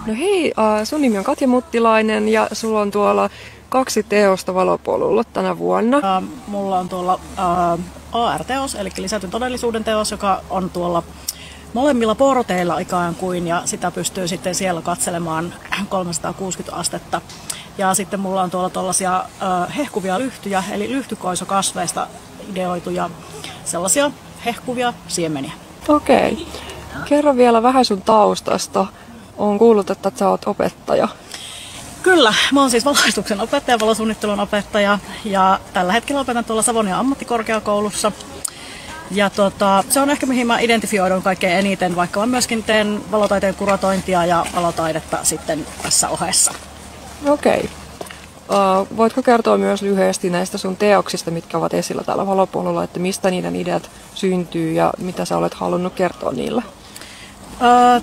No hei, sun nimi on Katja Muttilainen ja sulla on tuolla 2 teosta Valopolulla tänä vuonna. Mulla on tuolla AR-teos, eli lisätyn todellisuuden teos, joka on tuolla molemmilla porteilla ikään kuin, ja sitä pystyy sitten siellä katselemaan 360 astetta. Ja sitten mulla on tuolla tuollaisia hehkuvia lyhtyjä, eli lyhtykoisokasveista ideoituja sellaisia hehkuvia siemeniä. Okei. Kerro vielä vähän sun taustasta. Oon kuullut, että sä oot opettaja. Kyllä, mä oon siis valaistuksen opettaja, valosuunnittelun opettaja, ja tällä hetkellä opetan tuolla Savonian ammattikorkeakoulussa. Ja se on ehkä mihin mä identifioidun kaikkein eniten, vaikka mä myöskin teen valotaiteen kuratointia ja valotaidetta sitten tässä ohessa. Okei. Voitko kertoa myös lyhyesti näistä sun teoksista, mitkä ovat esillä täällä Valopolulla, että mistä niiden ideat syntyy ja mitä sä olet halunnut kertoa niillä?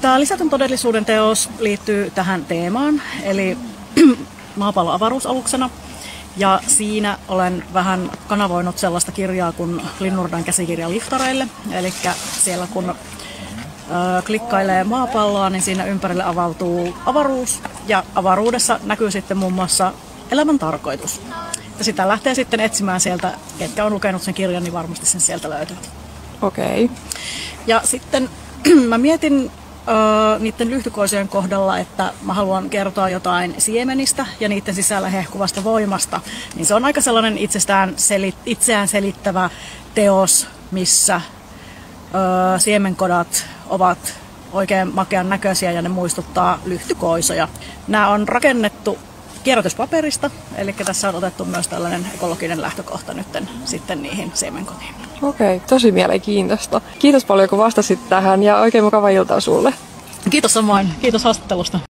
Tämä lisätyn todellisuuden teos liittyy tähän teemaan, eli maapallon avaruusaluksena. Ja siinä olen vähän kanavoinut sellaista kirjaa kuin Linnunradan käsikirja liftareille. Eli siellä kun klikkailee maapalloa, niin siinä ympärille avautuu avaruus. Ja avaruudessa näkyy sitten muun muassa elämän tarkoitus. Ja sitä lähtee sitten etsimään sieltä, ketkä on lukenut sen kirjan, niin varmasti sen sieltä löytyvät. Okei. Ja sitten mä mietin niiden lyhtykoisien kohdalla, että mä haluan kertoa jotain siemenistä ja niiden sisällä hehkuvasta voimasta. Niin se on aika sellainen itseään selittävä teos, missä siemenkodat ovat oikein makean näköisiä ja ne muistuttaa lyhtykoisoja. Nämä on rakennettu kierrätyspaperista, eli tässä on otettu myös tällainen ekologinen lähtökohta nyt sitten niihin siemenkotiin. Okei, tosi mielenkiintoista. Kiitos paljon kun vastasit tähän ja oikein mukavaa iltaa sulle. Kiitos samoin. Kiitos haastattelusta.